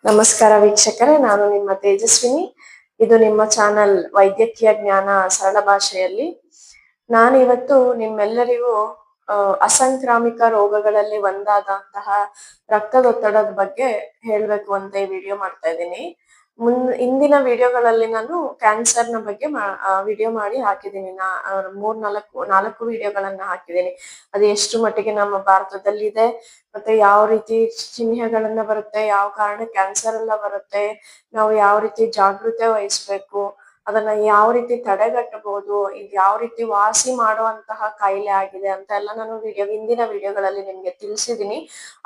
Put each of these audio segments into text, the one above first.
ನಮಸ್ಕಾರ ವೀಕ್ಷಕರೇ, ನಾನು ನಿಮ್ಮ ತೇಜಸ್ವಿನಿ. ಇದು ನಿಮ್ಮ ಚಾನಲ್ ವೈದ್ಯಕೀಯ ಜ್ಞಾನ ಸರಳ ಭಾಷೆಯಲ್ಲಿ. ನಾನು ಇವತ್ತು ನಿಮ್ಮೆಲ್ಲರಿಗೂ ಅಸಂಕ್ರಾಮಿಕ ರೋಗಗಳಲ್ಲಿ ಒಂದಾದಂತಹ ರಕ್ತದೊತ್ತಡದ ಬಗ್ಗೆ ಹೇಳಬೇಕು ಅಂತ ಈ ವಿಡಿಯೋ ಮಾಡ್ತಾ ಇದ್ದೀನಿ. ಇಂದಿನ ವಿಡಿಯೋಗಳಲ್ಲಿ ನಾನು ಕ್ಯಾನ್ಸರ್ನ ಬಗ್ಗೆ ವಿಡಿಯೋ ಮಾಡಿ ಹಾಕಿದ್ದೀನಿ. ನಾಲ್ಕು ವಿಡಿಯೋಗಳನ್ನ ಹಾಕಿದ್ದೀನಿ. ಅದು ಎಷ್ಟು ಮಟ್ಟಿಗೆ ನಮ್ಮ ಭಾರತದಲ್ಲಿ ಇದೆ, ಮತ್ತೆ ಯಾವ ರೀತಿ ಚಿಹ್ನೆಗಳನ್ನ ಬರುತ್ತೆ, ಯಾವ ಕಾರಣ ಕ್ಯಾನ್ಸರ್ ಎಲ್ಲ ಬರುತ್ತೆ, ನಾವು ಯಾವ ರೀತಿ ಜಾಗೃತೆ ವಹಿಸ್ಬೇಕು, ಅದನ್ನ ಯಾವ ರೀತಿ ತಡೆಗಟ್ಟಬಹುದು, ಇದು ಯಾವ ರೀತಿ ವಾಸಿ ಮಾಡುವಂತಹ ಕಾಯಿಲೆ ಆಗಿದೆ ಅಂತ ಎಲ್ಲ ನಾನು ಹಿಂದಿನ ವಿಡಿಯೋಗಳಲ್ಲಿ ನಿಮ್ಗೆ ತಿಳಿಸಿದೀನಿ.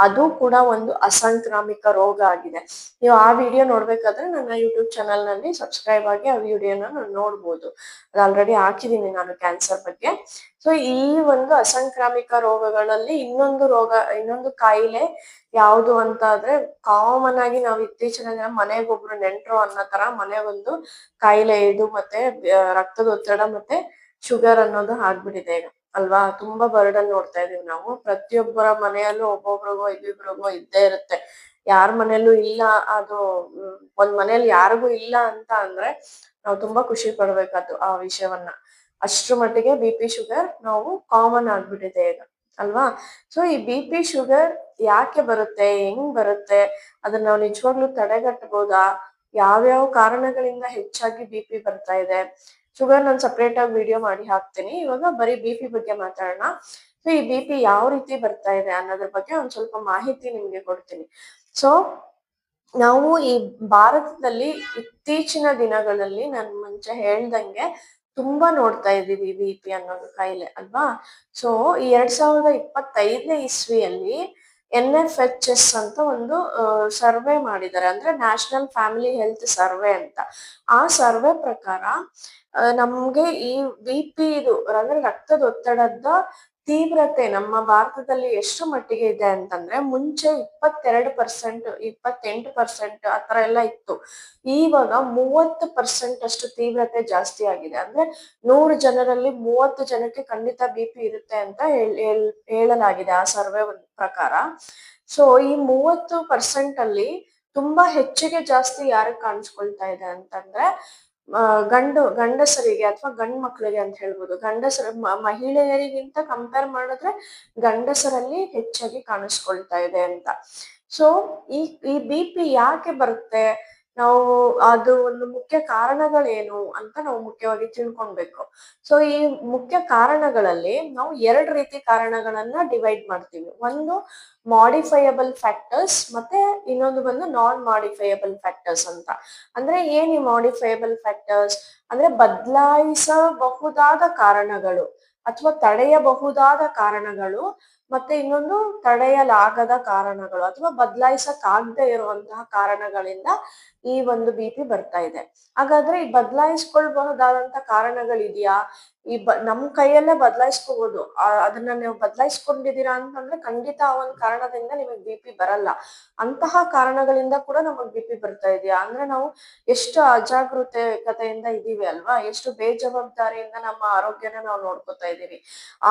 ಅದು ಕೂಡ ಒಂದು ಅಸಂಕ್ರಾಮಿಕ ರೋಗ ಆಗಿದೆ. ನೀವು ಆ ವಿಡಿಯೋ ನೋಡ್ಬೇಕಾದ್ರೆ ನನ್ನ ಯೂಟ್ಯೂಬ್ ಚಾನಲ್ ನಲ್ಲಿ ಸಬ್ಸ್ಕ್ರೈಬ್ ಆಗಿ ಆ ವಿಡಿಯೋನ ನೋಡ್ಬೋದು. ಅದು ಆಲ್ರೆಡಿ ಹಾಕಿದೀನಿ ನಾನು ಕ್ಯಾನ್ಸರ್ ಬಗ್ಗೆ. ಸೊ ಈ ಒಂದು ಅಸಂಕ್ರಾಮಿಕ ರೋಗಗಳಲ್ಲಿ ಇನ್ನೊಂದು ಕಾಯಿಲೆ ಯಾವುದು ಅಂತ ಆದ್ರೆ, ಕಾಮನ್ ಆಗಿ ನಾವು ಇತ್ತೀಚಿನ ದಿನ ಮನೆಗೊಬ್ರು ನೆಂಟ್ರು ಅನ್ನೋ ತರ ಮನೆಗೊಂದು ಕಾಯಿಲೆ ಇದು, ಮತ್ತೆ ರಕ್ತದೊತ್ತಡ ಮತ್ತೆ ಶುಗರ್ ಅನ್ನೋದು ಆಗ್ಬಿಟ್ಟಿದೆ ಈಗ ಅಲ್ವಾ. ತುಂಬಾ ಬರ್ಡನ್ ನೋಡ್ತಾ ಇದೀವಿ ನಾವು. ಪ್ರತಿಯೊಬ್ಬರ ಮನೆಯಲ್ಲೂ ಒಬ್ಬೊಬ್ರಿಗೋ ಇಬ್ಬಿಬ್ರಿಗೋ ಇದ್ದೇ ಇರುತ್ತೆ. ಯಾರ ಮನೆಯಲ್ಲೂ ಇಲ್ಲ, ಅದು ಒಂದ್ ಮನೇಲಿ ಯಾರಿಗೂ ಇಲ್ಲ ಅಂತ ಅಂದ್ರೆ ನಾವು ತುಂಬಾ ಖುಷಿ ಪಡ್ಬೇಕಾದ್ದು ಆ ವಿಷಯವನ್ನ. ಅಷ್ಟ್ರ ಮಟ್ಟಿಗೆ ಬಿ.ಪಿ ಶುಗರ್ ನಾವು ಕಾಮನ್ ಆಗ್ಬಿಟ್ಟಿದೆ ಈಗ ಅಲ್ವಾ. ಸೊ ಈ ಬಿ.ಪಿ ಶುಗರ್ ಯಾಕೆ ಬರುತ್ತೆ, ಹೆಂಗ್ ಬರುತ್ತೆ, ಅದನ್ನ ನಾವು ನಿಜವಾಗ್ಲೂ ತಡೆಗಟ್ಟಬಹುದಾ, ಯಾವ್ಯಾವ ಕಾರಣಗಳಿಂದ ಹೆಚ್ಚಾಗಿ ಬಿ.ಪಿ ಬರ್ತಾ ಇದೆ, ಶುಗರ್ ನಾನು ಸಪ್ರೇಟ್ ಆಗಿ ವಿಡಿಯೋ ಮಾಡಿ ಹಾಕ್ತೀನಿ. ಇವಾಗ ಬರೀ ಬಿ.ಪಿ ಬಗ್ಗೆ ಮಾತಾಡೋಣ. ಸೊ ಈ ಬಿ.ಪಿ ಯಾವ ರೀತಿ ಬರ್ತಾ ಇದೆ ಅನ್ನೋದ್ರ ಬಗ್ಗೆ ಒಂದ್ ಸ್ವಲ್ಪ ಮಾಹಿತಿ ನಿಮ್ಗೆ ಕೊಡ್ತೀನಿ. ಸೊ ನಾವು ಈ ಭಾರತದಲ್ಲಿ ಇತ್ತೀಚಿನ ದಿನಗಳಲ್ಲಿ ನಾನು ಮುಂಚೆ ಹೇಳ್ದಂಗೆ ತುಂಬಾ ನೋಡ್ತಾ ಇದೀವಿ ಬಿ.ಪಿ ಅನ್ನೋದು ಕಾಯಿಲೆ ಅಲ್ವಾ. ಸೊ ಈ 2025ನೇ ಇಸ್ವಿಯಲ್ಲಿ NFHS ಅಂತ ಒಂದು ಸರ್ವೆ ಮಾಡಿದ್ದಾರೆ, ಅಂದ್ರೆ ನ್ಯಾಷನಲ್ ಫ್ಯಾಮಿಲಿ ಹೆಲ್ತ್ ಸರ್ವೆ ಅಂತ. ಆ ಸರ್ವೆ ಪ್ರಕಾರ ನಮ್ಗೆ ಈ ಬಿ.ಪಿ ಇದು ಅಂದ್ರೆ ರಕ್ತದೊತ್ತಡದ ತೀವ್ರತೆ ನಮ್ಮ ಭಾರತದಲ್ಲಿ ಎಷ್ಟು ಮಟ್ಟಿಗೆ ಇದೆ ಅಂತಂದ್ರೆ, ಮುಂಚೆ 22%, 28% ಆತರ ಎಲ್ಲ ಇತ್ತು. ಇವಾಗ 30% ಅಷ್ಟು ತೀವ್ರತೆ ಜಾಸ್ತಿ ಆಗಿದೆ. ಅಂದ್ರೆ 100 ಜನರಲ್ಲಿ 30 ಜನಕ್ಕೆ ಖಂಡಿತ ಬಿ.ಪಿ ಇರುತ್ತೆ ಅಂತ ಹೇಳಲಾಗಿದೆ ಆ ಸರ್ವೆ ಪ್ರಕಾರ. ಸೊ ಈ 30% ಅಲ್ಲಿ ತುಂಬಾ ಹೆಚ್ಚಿಗೆ ಜಾಸ್ತಿ ಯಾರಿಗೆ ಕಾಣಿಸ್ಕೊಳ್ತಾ ಇದೆ ಅಂತಂದ್ರೆ, ಗಂಡಸರಿಗೆ ಅಥವಾ ಗಂಡ್ ಮಕ್ಳಿಗೆ ಅಂತ ಹೇಳ್ಬೋದು. ಮಹಿಳೆಯರಿಗಿಂತ ಕಂಪೇರ್ ಮಾಡಿದ್ರೆ ಗಂಡಸರಲ್ಲಿ ಹೆಚ್ಚಾಗಿ ಕಾಣಿಸ್ಕೊಳ್ತಾ ಇದೆ ಅಂತ. ಸೊ ಈ ಬಿ.ಪಿ ಯಾಕೆ ಬರುತ್ತೆ, ನಾವು ಅದು ಒಂದು ಮುಖ್ಯ ಕಾರಣಗಳೇನು ಅಂತ ನಾವು ಮುಖ್ಯವಾಗಿ ತಿಳ್ಕೊಳ್ಬೇಕು. ಸೊ ಈ ಮುಖ್ಯ ಕಾರಣಗಳಲ್ಲಿ ನಾವು 2 ರೀತಿ ಕಾರಣಗಳನ್ನ ಡಿವೈಡ್ ಮಾಡ್ತೀವಿ. ಒಂದು ಮಾಡಿಫೈಯಬಲ್ ಫ್ಯಾಕ್ಟರ್ಸ್, ಮತ್ತೆ ಇನ್ನೊಂದು ಬಂದು ನಾನ್ ಮಾಡಿಫೈಯಬಲ್ ಫ್ಯಾಕ್ಟರ್ಸ್ ಅಂತ. ಅಂದ್ರೆ ಏನ್ ಈ ಮಾಡಿಫೈಯಬಲ್ ಫ್ಯಾಕ್ಟರ್ಸ್ ಅಂದ್ರೆ, ಬದಲಾಯಿಸಬಹುದಾದ ಕಾರಣಗಳು ಅಥವಾ ತಡೆಯಬಹುದಾದ ಕಾರಣಗಳು, ಮತ್ತೆ ಇನ್ನೊಂದು ತಡೆಯಲಾಗದ ಕಾರಣಗಳು ಅಥವಾ ಬದಲಾಯಿಸಕ್ಕಾಗದೆ ಇರುವಂತಹ ಕಾರಣಗಳಿಂದ ಈ ಒಂದು ಬಿ.ಪಿ ಬರ್ತಾ ಇದೆ. ಹಾಗಾದ್ರೆ ಈ ಬದಲಾಯಿಸ್ಕೊಳ್ಬಹುದಾದಂತ ಕಾರಣಗಳಿದೆಯಾ? ನಮ್ ಕೈಯಲ್ಲೇ ಬದಲಾಯಿಸ್ಕೋಬಹುದು. ಅದನ್ನ ನೀವು ಬದಲಾಯಿಸ್ಕೊಂಡಿದೀರಾ ಅಂತಂದ್ರೆ ಖಂಡಿತ ಆ ಒಂದು ಕಾರಣದಿಂದ ನಿಮಗೆ ಬಿ.ಪಿ ಬರಲ್ಲ. ಅಂತಹ ಕಾರಣಗಳಿಂದ ಕೂಡ ನಮಗ್ ಬಿ.ಪಿ ಬರ್ತಾ ಇದೆಯಾ ಅಂದ್ರೆ, ನಾವು ಎಷ್ಟು ಅಜಾಗರೂಕತೆಯಿಂದ ಇದೀವಿ ಅಲ್ವಾ, ಎಷ್ಟು ಬೇಜವಾಬ್ದಾರಿಯಿಂದ ನಮ್ಮ ಆರೋಗ್ಯನ ನಾವು ನೋಡ್ಕೊತಾ ಇದೀವಿ.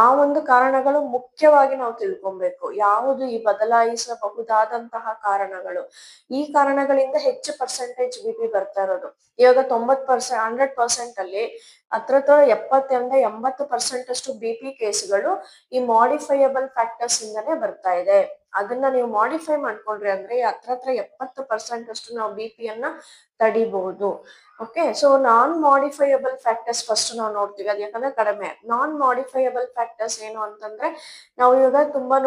ಆ ಒಂದು ಕಾರಣಗಳು ಮುಖ್ಯವಾಗಿ ನಾವು ತಿಳ್ಕೊಬೇಕು. ಯಾವುದು ಈ ಬದಲಾಯಿಸಬಹುದಾದಂತಹ ಕಾರಣಗಳು, ಈ ಕಾರಣಗಳಿಂದ ಹೆಚ್ಚು ಪರ್ಸೆಂಟೇಜ್ ಬಿ.ಪಿ ಬರ್ತಾ ಇರೋದು. ಇವಾಗ 100% ಅಲ್ಲಿ ಹತ್ರ 70% ಅಷ್ಟು ಬಿ.ಪಿ ಕೇಸ್ಗಳು ಈ ಮಾಡಿಫೈಯಬಲ್ ಫ್ಯಾಕ್ಟರ್ಸ್ ಇಂದಾನೆ ಬರ್ತಾ ಇದೆ. ಅದನ್ನ ನೀವು ಮಾಡಿಫೈ ಮಾಡ್ಕೊಂಡ್ರಿ ಅಂದ್ರೆ ಹತ್ರ 70% ಅಷ್ಟು ನಾವು ಬಿ.ಪಿಯನ್ನ ತಡಿಬಹುದು. ಓಕೆ, ಸೊ ನಾನ್ ಮಾಡಿಫೈಯಬಲ್ ಫ್ಯಾಕ್ಟರ್ಸ್ ಫಸ್ಟ್ ನಾವು ನೋಡ್ತೀವಿ. ಅದು ಯಾಕಂದ್ರೆ ಕಡಿಮೆ. ನಾನ್ ಮಾಡಿಫೈಯಬಲ್ ಫ್ಯಾಕ್ಟರ್ಸ್ ಏನು ಅಂತಂದ್ರೆ, ನಾವು ಇವಾಗ ತುಂಬಾ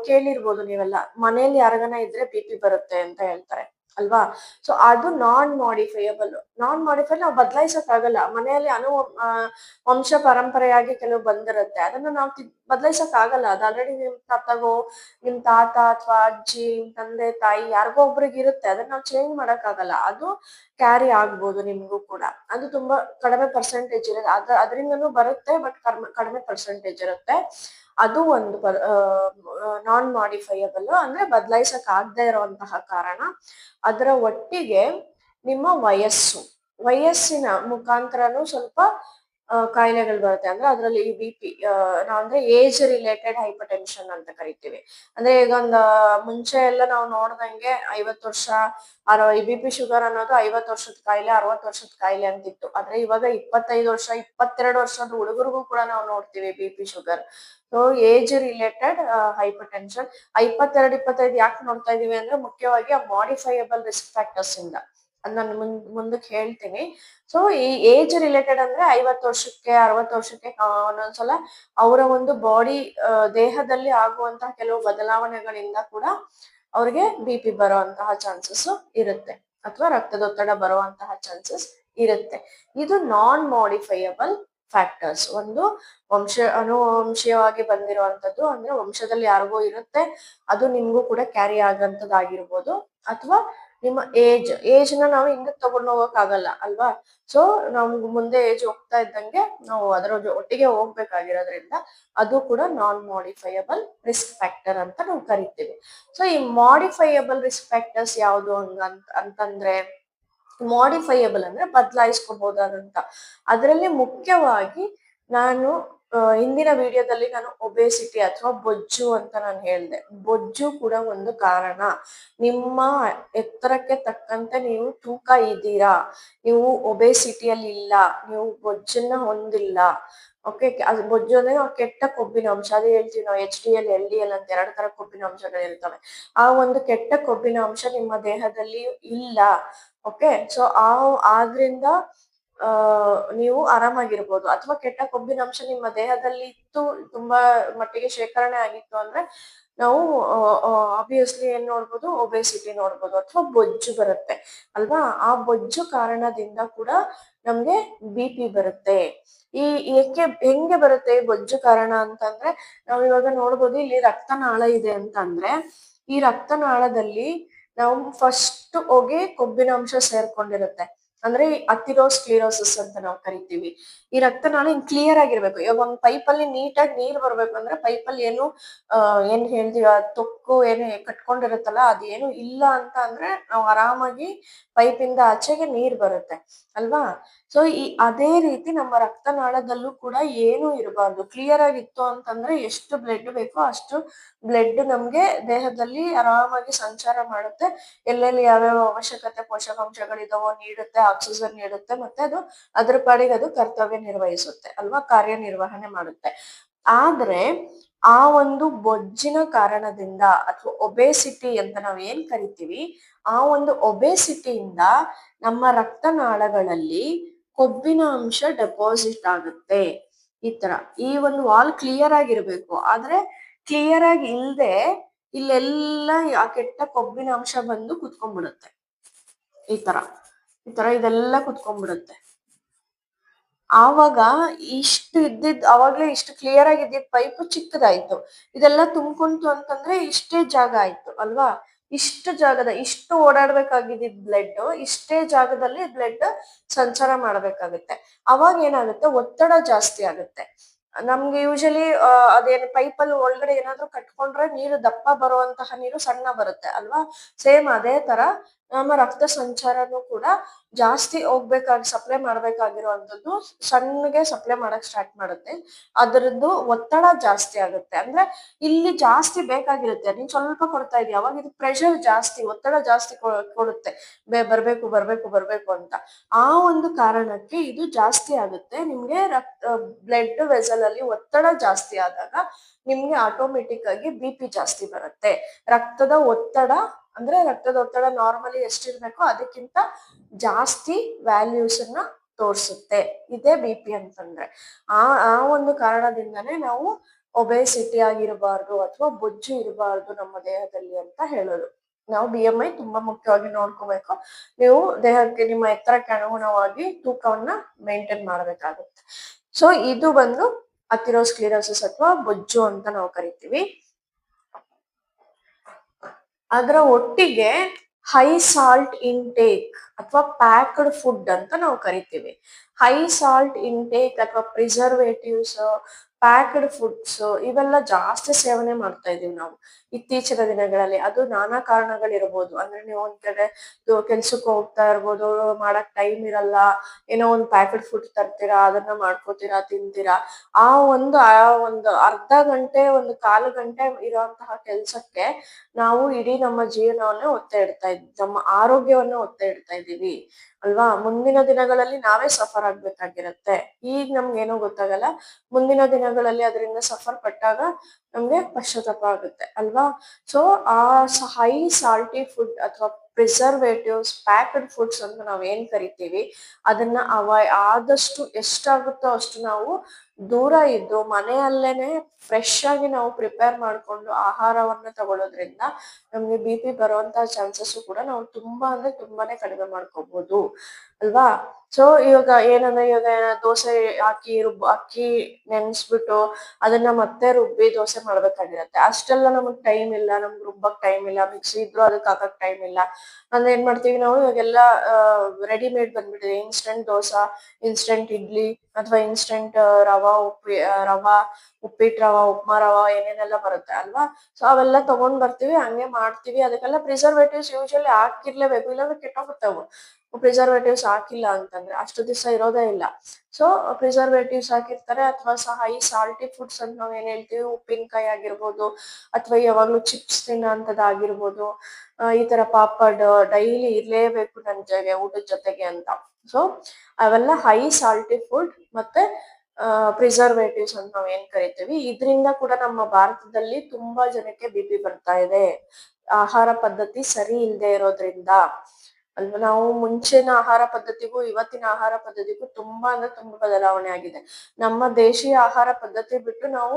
ಕೇಳಿರ್ಬೋದು ನೀವೆಲ್ಲ, ಮನೇಲಿ ಯಾರಿಗಾನ ಇದ್ರೆ ಬಿ.ಪಿ ಬರುತ್ತೆ ಅಂತ ಹೇಳ್ತಾರೆ ಅಲ್ವಾ. ಸೊ ಅದು ನಾನ್ ಮಾಡಿಫೈಯಬಲ್ ನಾವು ಬದಲಾಯಿಸಕ್ ಆಗಲ್ಲ. ಮನೆಯಲ್ಲಿ ವಂಶ ಪರಂಪರೆಯಾಗಿ ಕೆಲವು ಬಂದಿರುತ್ತೆ, ಅದನ್ನ ನಾವು ಬದಲಾಯಿಸಕ್ ಆಗಲ್ಲ. ಅದು ಆಲ್ರೆಡಿ ನಿಮ್ ತಾತ ಅಥವಾ ಅಜ್ಜಿ, ತಂದೆ ತಾಯಿ ಯಾರಿಗೋ ಒಬ್ರಿಗೆ ಇರುತ್ತೆ, ಅದನ್ನ ನಾವು ಚೇಂಜ್ ಮಾಡಕ್ ಆಗಲ್ಲ. ಅದು ಕ್ಯಾರಿ ಆಗ್ಬೋದು ನಿಮ್ಗೂ ಕೂಡ. ಅದು ತುಂಬಾ ಕಡಿಮೆ ಪರ್ಸೆಂಟೇಜ್ ಇರುತ್ತೆ, ಅದರಿಂದನೂ ಬರುತ್ತೆ, ಬಟ್ ಕಡಿಮೆ ಪರ್ಸೆಂಟೇಜ್ ಇರುತ್ತೆ. ಅದು ಒಂದು ನಾನ್ ಮಾಡಿಫೈಯಬಲ್ ಅಂದ್ರೆ ಬದಲಾಯಿಸಕ್ ಆಗದೆ ಇರುವಂತಹ ಕಾರಣ. ಅದರ ಒಟ್ಟಿಗೆ ನಿಮ್ಮ ವಯಸ್ಸಿನ ಮುಖಾಂತರನು ಸ್ವಲ್ಪ ಕಾಯಿಲೆಗಳು ಬರುತ್ತೆ. ಅಂದ್ರೆ ಅದ್ರಲ್ಲಿ BP ನಾವ್ ಅಂದ್ರೆ ಏಜ್ ರಿಲೇಟೆಡ್ ಹೈಪರ್ ಟೆನ್ಷನ್ ಅಂತ ಕರಿತೀವಿ. ಅಂದ್ರೆ ಈಗ ಮುಂಚೆ ಎಲ್ಲ ನಾವು ನೋಡ್ದಂಗೆ 50 ವರ್ಷ BP ಶುಗರ್ ಅನ್ನೋದು 50 ವರ್ಷದ ಕಾಯಿಲೆ 60 ವರ್ಷದ ಕಾಯಿಲೆ ಅಂತಿತ್ತು. ಆದ್ರೆ ಇವಾಗ 25 ವರ್ಷ 22 ವರ್ಷದ ಹುಡುಗರಿಗೂ ಕೂಡ ನಾವು ನೋಡ್ತೀವಿ BP sugar. So age related hypertension 22-25 ಯಾಕೆ ನೋಡ್ತಾ ಇದೀವಿ ಅಂದ್ರೆ ಮುಖ್ಯವಾಗಿ ಆ ಮಾಡಿಫೈಯಬಲ್ ರಿಸ್ಕ್ ಫ್ಯಾಕ್ಟರ್ಸ್ ಇಂದ. ಅದ್ ನಾನು ಮುಂದಕ್ಕೆ ಹೇಳ್ತೀನಿ. ಸೊ ಈ ಏಜ್ ರಿಲೇಟೆಡ್ ಅಂದ್ರೆ 50 ವರ್ಷಕ್ಕೆ 60 ವರ್ಷಕ್ಕೆ ಒಂದೊಂದ್ಸಲ ಅವರ ಒಂದು ಬಾಡಿ ದೇಹದಲ್ಲಿ ಆಗುವಂತಹ ಕೆಲವು ಬದಲಾವಣೆಗಳಿಂದ ಕೂಡ ಅವ್ರಿಗೆ BP ಬರುವಂತಹ ಚಾನ್ಸಸ್ ಇರುತ್ತೆ, ಅಥವಾ ರಕ್ತದೊತ್ತಡ ಬರುವಂತಹ ಚಾನ್ಸಸ್ ಇರುತ್ತೆ. ಇದು ನಾನ್ ಮಾಡಿಫೈಯಬಲ್ ಫ್ಯಾಕ್ಟರ್ಸ್. ಒಂದು ಅನುವಂಶೀಯವಾಗಿ ಬಂದಿರುವಂತದ್ದು, ಅಂದ್ರೆ ವಂಶದಲ್ಲಿ ಯಾರಿಗೋ ಇರುತ್ತೆ, ಅದು ನಿಮ್ಗೂ ಕೂಡ ಕ್ಯಾರಿ ಆಗಂತದ್ದಾಗಿರ್ಬೋದು. ಅಥವಾ ನಿಮ್ಮ ಏಜ್ ನ ನಾವು ಹಿಂದಕ್ಕೆ ತಗೊಂಡು ಹೋಗಕ್ ಆಗಲ್ಲ ಅಲ್ವಾ. ಸೊ ನಮ್ಗೆ ಮುಂದೆ ಏಜ್ ಹೋಗ್ತಾ ಇದ್ದಂಗೆ ನಾವು ಅದರ ಒಟ್ಟಿಗೆ ಹೋಗ್ಬೇಕಾಗಿರೋದ್ರಿಂದ ಅದು ಕೂಡ ನಾನ್ ಮಾಡಿಫೈಯಬಲ್ ರಿಸ್ಕ್ ಫ್ಯಾಕ್ಟರ್ ಅಂತ ನಾವು ಕರಿತೀವಿ. ಸೊ ಈ ಮಾಡಿಫೈಯಬಲ್ ರಿಸ್ಕ್ ಫ್ಯಾಕ್ಟರ್ಸ್ ಯಾವುದು ಅಂತಂದ್ರೆ, ಮಾಡಿಫೈಯಬಲ್ ಅಂದ್ರೆ ಬದಲಾಯಿಸ್ಕೋಬಹುದಾದಂತ. ಅದರಲ್ಲಿ ಮುಖ್ಯವಾಗಿ ನಾನು ಹಿಂದಿನ ವಿಡಿಯೋದಲ್ಲಿ ನಾನು ಒಬೇಸಿಟಿ ಅಥವಾ ಬೊಜ್ಜು ಅಂತ ನಾನು ಹೇಳ್ದೆ. ಬೊಜ್ಜು ಕೂಡ ಒಂದು ಕಾರಣ. ನಿಮ್ಮ ಎತ್ತರಕ್ಕೆ ತಕ್ಕಂತೆ ನೀವು ತೂಕ ಇದ್ದೀರಾ, ನೀವು ಒಬೇಸಿಟಿಯಲ್ಲಿ ಇಲ್ಲ, ನೀವು ಬೊಜ್ಜನ್ನ ಹೊಂದಿಲ್ಲ. ಓಕೆ, ಅದು ಬೊಜ್ಜು ಅಂದ್ರೆ ಕೆಟ್ಟ ಕೊಬ್ಬಿನ ಅಂಶ. ಅದೇ ಹೇಳ್ತೀವಿ ನಾವು HDL LDL ಅಂತ 2 ತರ ಕೊಬ್ಬಿನ ಅಂಶಗಳಿರ್ತವೆ. ಆ ಒಂದು ಕೆಟ್ಟ ಕೊಬ್ಬಿನ ಅಂಶ ನಿಮ್ಮ ದೇಹದಲ್ಲಿ ಇಲ್ಲ. ಓಕೆ, ಸೊ ಆದ್ರಿಂದ ನೀವು ಆರಾಮಾಗಿರ್ಬೋದು. ಅಥವಾ ಕೆಟ್ಟ ಕೊಬ್ಬಿನ ಅಂಶ ನಿಮ್ಮ ದೇಹದಲ್ಲಿ ಇತ್ತು, ತುಂಬಾ ಮಟ್ಟಿಗೆ ಶೇಖರಣೆ ಆಗಿತ್ತು ಅಂದ್ರೆ ನಾವು ಆಬ್ವಿಯಸ್ಲಿ ಏನ್ ನೋಡ್ಬೋದು, ಒಬೇಸಿಟಿ ನೋಡ್ಬೋದು, ಅಥವಾ ಬೊಜ್ಜು ಬರುತ್ತೆ ಅಲ್ವಾ. ಆ ಬೊಜ್ಜು ಕಾರಣದಿಂದ ಕೂಡ ನಮ್ಗೆ BP ಬರುತ್ತೆ. ಹೆಂಗೆ ಬರುತ್ತೆ ಈ ಬೊಜ್ಜು ಕಾರಣ ಅಂತಂದ್ರೆ, ನಾವ್ ಇವಾಗ ನೋಡ್ಬೋದು, ಇಲ್ಲಿ ರಕ್ತನಾಳ ಇದೆ ಅಂತಂದ್ರೆ ಈ ರಕ್ತನಾಳದಲ್ಲಿ ನಾವು ಫಸ್ಟ್ ಹೋಗಿ ಕೊಬ್ಬಿನ ಅಂಶ ಸೇರ್ಕೊಂಡಿರುತ್ತೆ. ಅಂದ್ರೆ ಅಥಿರೋಸ್ಕ್ಲಿರೋಸಿಸ್ ಅಂತ ನಾವು ಕರಿತೀವಿ. ಈ ರಕ್ತನಾಳ ಕ್ಲಿಯರ್ ಆಗಿರ್ಬೇಕು. ಇವಾಗ ಒಂದ್ ಪೈಪಲ್ಲಿ ನೀಟಾಗಿ ನೀರ್ ಬರ್ಬೇಕು ಅಂದ್ರೆ ಪೈಪಲ್ಲಿ ಏನ್ ಹೇಳ್ತೀವಿ, ತೊಕ್ಕು ಏನು ಕಟ್ಕೊಂಡಿರುತ್ತಲ್ಲ ಅದೇನು ಇಲ್ಲ ಅಂತ ಅಂದ್ರೆ ನಾವು ಆರಾಮಾಗಿ ಪೈಪಿಂದ ಆಚೆಗೆ ನೀರ್ ಬರುತ್ತೆ ಅಲ್ವಾ. ಸೊ ಅದೇ ರೀತಿ ನಮ್ಮ ರಕ್ತನಾಳದಲ್ಲೂ ಕೂಡ ಏನು ಇರಬಾರ್ದು. ಕ್ಲಿಯರ್ ಆಗಿತ್ತು ಅಂತಂದ್ರೆ ಎಷ್ಟು ಬ್ಲಡ್ ಬೇಕೋ ಅಷ್ಟು ಬ್ಲಡ್ ನಮ್ಗೆ ದೇಹದಲ್ಲಿ ಆರಾಮಾಗಿ ಸಂಚಾರ ಮಾಡುತ್ತೆ. ಎಲ್ಲೆಲ್ಲಿ ಯಾವ್ಯಾವ ಅವಶ್ಯಕತೆ ಪೋಷಕಾಂಶಗಳಿದಾವೋ ನೀಡುತ್ತೆ, ಆಕ್ಸಿಜನ್ ನೀಡುತ್ತೆ, ಮತ್ತೆ ಅದು ಅದ್ರ ಪಾಡಿಗೆ ಅದು ಕರ್ತವ್ಯ ನಿರ್ವಹಿಸುತ್ತೆ ಅಲ್ವಾ, ಕಾರ್ಯನಿರ್ವಹಣೆ ಮಾಡುತ್ತೆ. ಆದ್ರೆ ಆ ಒಂದು ಬೊಜ್ಜಿನ ಕಾರಣದಿಂದ ಅಥವಾ ಒಬೇಸಿಟಿ ಅಂತ ನಾವ್ ಏನ್ ಕರಿತೀವಿ, ಆ ಒಂದು ಒಬೇಸಿಟಿಯಿಂದ ನಮ್ಮ ರಕ್ತನಾಳಗಳಲ್ಲಿ ಕೊಬ್ಬಿನ ಅಂಶ ಡೆಪಾಸಿಟ್ ಆಗುತ್ತೆ. ಈ ತರ ಈ ಒಂದು ವಾಲ್ ಕ್ಲಿಯರ್ ಆಗಿರ್ಬೇಕು. ಆದ್ರೆ ಕ್ಲಿಯರ್ ಆಗಿ ಇಲ್ದೆ ಇಲ್ಲೆಲ್ಲ ಆ ಕೆಟ್ಟ ಕೊಬ್ಬಿನ ಅಂಶ ಬಂದು ಕುತ್ಕೊಂಡ್ಬಿಡುತ್ತೆ. ಈ ತರ ಇದೆಲ್ಲ ಕುತ್ಕೊಂಡ್ಬಿಡುತ್ತೆ. ಆವಾಗ ಅವಾಗ್ಲೇ ಇಷ್ಟು ಕ್ಲಿಯರ್ ಆಗಿ ಇದ್ದಿದ್ ಪೈಪ್ ಚಿಕ್ಕದಾಯ್ತು. ಇದೆಲ್ಲ ತುಂಬ್ಕೊಂತು ಅಂತಂದ್ರೆ ಇಷ್ಟೇ ಜಾಗ ಆಯ್ತು ಅಲ್ವಾ. ಇಷ್ಟು ಓಡಾಡ್ಬೇಕಾಗಿದ್ದ ಬ್ಲಡ್ ಇಷ್ಟೇ ಜಾಗದಲ್ಲಿ ಬ್ಲಡ್ ಸಂಚಾರ ಮಾಡ್ಬೇಕಾಗುತ್ತೆ. ಅವಾಗ ಏನಾಗುತ್ತೆ, ಒತ್ತಡ ಜಾಸ್ತಿ ಆಗುತ್ತೆ. ನಮ್ಗೆ ಯೂಶಲಿ ಅದೇನು ಪೈಪಲ್ಲಿ ಒಳಗಡೆ ಏನಾದ್ರು ಕಟ್ಕೊಂಡ್ರೆ ನೀರು ದಪ್ಪ ಬರುವಂತಹ ನೀರು ಸಣ್ಣ ಬರುತ್ತೆ ಅಲ್ವಾ. ಸೇಮ್ ಅದೇ ತರ ನಮ್ಮ ರಕ್ತ ಸಂಚಾರನು ಕೂಡ ಜಾಸ್ತಿ ಸಪ್ಲೈ ಮಾಡ್ಬೇಕಾಗಿರುವಂತದ್ದು ಸಣ್ಣಗೆ ಸಪ್ಲೈ ಮಾಡಕ್ ಸ್ಟಾರ್ಟ್ ಮಾಡುತ್ತೆ. ಅದರದ್ದು ಒತ್ತಡ ಜಾಸ್ತಿ ಆಗುತ್ತೆ. ಅಂದ್ರೆ ಇಲ್ಲಿ ಜಾಸ್ತಿ ಬೇಕಾಗಿರುತ್ತೆ, ನೀನ್ ಸ್ವಲ್ಪ ಕೊಡ್ತಾ ಇದೀಯ, ಅವಾಗ ಇದು ಪ್ರೆಷರ್ ಜಾಸ್ತಿ, ಒತ್ತಡ ಜಾಸ್ತಿ ಕೊಡುತ್ತೆ, ಬರ್ಬೇಕು ಅಂತ. ಆ ಒಂದು ಕಾರಣಕ್ಕೆ ಇದು ಜಾಸ್ತಿ ಆಗುತ್ತೆ. ನಿಮ್ಗೆ ಬ್ಲಡ್ ವೆಸಲ್ ಅಲ್ಲಿ ಒತ್ತಡ ಜಾಸ್ತಿ ಆದಾಗ ನಿಮ್ಗೆ ಆಟೋಮೆಟಿಕ್ ಆಗಿ BP ಜಾಸ್ತಿ ಬರುತ್ತೆ. ರಕ್ತದ ಒತ್ತಡ ನಾರ್ಮಲಿ ಎಷ್ಟಿರ್ಬೇಕೋ ಅದಕ್ಕಿಂತ ಜಾಸ್ತಿ ವ್ಯಾಲ್ಯೂಸ್ ಅನ್ನ ತೋರ್ಸುತ್ತೆ. ಇದೇ BP ಅಂತಂದ್ರೆ. ಆ ಒಂದು ಕಾರಣದಿಂದಾನೇ ನಾವು ಒಬೇಸಿಟಿ ಆಗಿರಬಾರ್ದು ಅಥವಾ ಬೊಜ್ಜು ಇರಬಾರ್ದು ನಮ್ಮ ದೇಹದಲ್ಲಿ ಅಂತ ಹೇಳೋದು. ನಾವು BMI ತುಂಬಾ ಮುಖ್ಯವಾಗಿ ನೋಡ್ಕೋಬೇಕು. ನೀವು ದೇಹಕ್ಕೆ ನಿಮ್ಮ ಎತ್ತರಕ್ಕೆ ಅನುಗುಣವಾಗಿ ತೂಕವನ್ನ ಮೇಂಟೈನ್ ಮಾಡ್ಬೇಕಾಗುತ್ತೆ. ಸೊ ಇದು ಬಂದು ಅಥಿರೋಸ್ಕ್ಲಿರೋಸಿಸ್ ಅಥವಾ ಬೊಜ್ಜು ಅಂತ ನಾವು ಕರಿತೀವಿ. ಅದರ ಒಟ್ಟಿಗೆ ಹೈ ಸಾಲ್ಟ್ ಇಂಟೇಕ್ ಅಥವಾ ಪ್ಯಾಕ್ಡ್ ಫುಡ್ ಅಂತ ನಾವು ಕರಿತೀವಿ. ಹೈ ಸಾಲ್ಟ್ ಇಂಟೇಕ್ ಅಥವಾ ಪ್ರಿಸರ್ವೇಟಿವ್ಸ್, ಪ್ಯಾಕ್ಡ್ ಫುಡ್ಸ್ ಇವೆಲ್ಲ ಜಾಸ್ತಿ ಸೇವನೆ ಮಾಡ್ತಾ ಇದೀವಿ ನಾವು ಇತ್ತೀಚಿನ ದಿನಗಳಲ್ಲಿ. ಅದು ನಾನಾ ಕಾರಣಗಳಿರ್ಬೋದು. ಅಂದ್ರೆ ನೀವು ಒಂದ್ ಕಡೆ ಕೆಲ್ಸಕ್ಕೆ ಹೋಗ್ತಾ ಇರ್ಬೋದು, ಮಾಡಕ್ ಟೈಮ್ ಇರಲ್ಲ, ಏನೋ ಒಂದ್ ಪ್ಯಾಕೆಟ್ ಫುಡ್ ತರ್ತೀರಾ, ಅದನ್ನ ಮಾಡ್ಕೋತೀರಾ, ತಿಂತೀರಾ. ಆ ಒಂದು ಅರ್ಧ ಗಂಟೆ, ಒಂದು ಕಾಲು ಗಂಟೆ ಇರುವಂತಹ ಕೆಲ್ಸಕ್ಕೆ ನಾವು ಇಡೀ ನಮ್ಮ ಜೀವನವನ್ನ ಒತ್ತೆ ಇಡ್ತಾ ಇದ್ವಿ, ನಮ್ಮ ಆರೋಗ್ಯವನ್ನ ಒತ್ತೆ ಇಡ್ತಾ ಇದೀವಿ ಅಲ್ವಾ? ಮುಂದಿನ ದಿನಗಳಲ್ಲಿ ನಾವೇ ಸಫರ್ ಆಗ್ಬೇಕಾಗಿರತ್ತೆ. ಈಗ ನಮ್ಗೇನೋ ಗೊತ್ತಾಗಲ್ಲ, ಮುಂದಿನ ದಿನಗಳಲ್ಲಿ ಅದರಿಂದ ಸಫರ್ ಪಟ್ಟಾಗ ನಮ್ಗೆ ಪಶ್ಚಾತ್ತಾಪ ಆಗುತ್ತೆ ಅಲ್ವಾ? ಸೊ ಆ ಹೈ ಸಾಲ್ಟಿ ಫುಡ್ ಅಥವಾ ಪ್ರಿಸರ್ವೇಟಿವ್ಸ್, ಪ್ಯಾಕ್ಡ್ ಫುಡ್ಸ್ ಅಂತ ನಾವ್ ಏನ್ ಕರಿತೀವಿ, ಅದನ್ನ ಆದಷ್ಟು ಎಷ್ಟಾಗುತ್ತೋ ಅಷ್ಟು ನಾವು ದೂರ ಇದ್ದು ಮನೆಯಲ್ಲೇನೆ ಫ್ರೆಶ್ ಆಗಿ ನಾವು ಪ್ರಿಪೇರ್ ಮಾಡ್ಕೊಂಡು ಆಹಾರವನ್ನ ತಗೊಳ್ಳೋದ್ರಿಂದ ನಮ್ಗೆ BP ಬರುವಂತ ಚಾನ್ಸಸ್ ಕೂಡ ನಾವು ತುಂಬಾ ಅಂದ್ರೆ ತುಂಬಾನೇ ಕಡಿಮೆ ಮಾಡ್ಕೋಬಹುದು ಅಲ್ವಾ? ಸೊ ಇವಾಗ ದೋಸೆ ಅಕ್ಕಿ ನೆನ್ಸ್ಬಿಟ್ಟು ಅದನ್ನ ಮತ್ತೆ ರುಬ್ಬಿ ದೋಸೆ ಮಾಡ್ಬೇಕಾಗಿರತ್ತೆ. ಅಷ್ಟೆಲ್ಲ ನಮಗ್ ಟೈಮ್ ಇಲ್ಲ, ನಮ್ಗ್ ರುಬ್ಬಕ್ ಟೈಮ್ ಇಲ್ಲ, ಮಿಕ್ಸಿ ಇದ್ರು ಅದಕ್ ಹಾಕಕ್ ಟೈಮ್ ಇಲ್ಲ. ಅಂದ್ರೆ ಏನ್ ಮಾಡ್ತೀವಿ ನಾವು, ಇವಾಗೆಲ್ಲ ರೆಡಿಮೇಡ್ ಬಂದ್ಬಿಟ್ಟಿದೆ. ಇನ್ಸ್ಟೆಂಟ್ ದೋಸಾ, ಇನ್ಸ್ಟೆಂಟ್ ಇಡ್ಲಿ, ಅಥವಾ ಇನ್ಸ್ಟೆಂಟ್ ರವಾ ಉಪ್ಪಿಟ್ಟು ರವಾ, ಉಪ್ಮಾ ರವಾ, ಏನೇನೆಲ್ಲ ಬರುತ್ತೆ ಅಲ್ವಾ? ಸೊ ಅವೆಲ್ಲ ತಗೊಂಡ್ ಬರ್ತೀವಿ, ಹಂಗೆ ಮಾಡ್ತೀವಿ. ಅದಕ್ಕೆಲ್ಲ ಪ್ರಿಸರ್ವೇಟಿವ್ಸ್ ಯೂಶಲಿ ಹಾಕಿರ್ಲೇಬೇಕು, ಇಲ್ಲಾಂದ್ರೆ ಕೆಟ್ಟೋಗುತ್ತವು. ಪ್ರಿಸರ್ವೇಟಿವ್ಸ್ ಹಾಕಿಲ್ಲ ಅಂತಂದ್ರೆ ಅಷ್ಟು ದಿವಸ ಇರೋದೇ ಇಲ್ಲ. ಸೊ ಪ್ರಿಸರ್ವೇಟಿವ್ಸ್ ಹಾಕಿರ್ತಾರೆ, ಅಥವಾ ಹೈ ಸಾಲ್ಟಿ ಫುಡ್ಸ್ ಅಂತ ನಾವ್ ಏನ್ ಹೇಳ್ತೀವಿ, ಉಪ್ಪಿನಕಾಯಿ ಆಗಿರ್ಬೋದು, ಅಥವಾ ಯಾವಾಗ್ಲೂ ಚಿಪ್ಸ್ ತಿನ್ನೋಂಥದ್ದಾಗಿರ್ಬೋದು, ಈ ತರ ಪಾಪಡ್ ಡೈಲಿ ಇರ್ಲೇಬೇಕು ನನ್ ಊಟದ ಜೊತೆಗೆ ಅಂತ. ಸೊ ಅವೆಲ್ಲ ಹೈ ಸಾಲ್ಟಿ ಫುಡ್ ಮತ್ತೆ ಪ್ರಿಸರ್ವೇಟಿವ್ಸ್ ಅಂತ ನಾವ್ ಏನ್ ಕರಿತೀವಿ. ಇದ್ರಿಂದ ಕೂಡ ನಮ್ಮ ಭಾರತದಲ್ಲಿ ತುಂಬಾ ಜನಕ್ಕೆ BP ಬರ್ತಾ ಇದೆ, ಆಹಾರ ಪದ್ಧತಿ ಸರಿ ಇಲ್ದೆ ಇರೋದ್ರಿಂದ ಅಲ್ವಾ? ನಾವು ಮುಂಚಿನ ಆಹಾರ ಪದ್ಧತಿಗೂ ಇವತ್ತಿನ ಆಹಾರ ಪದ್ಧತಿಗೂ ತುಂಬಾ ಅಂದ್ರೆ ತುಂಬಾ ಬದಲಾವಣೆ ಆಗಿದೆ. ನಮ್ಮ ದೇಶೀಯ ಆಹಾರ ಪದ್ಧತಿ ಬಿಟ್ಟು ನಾವು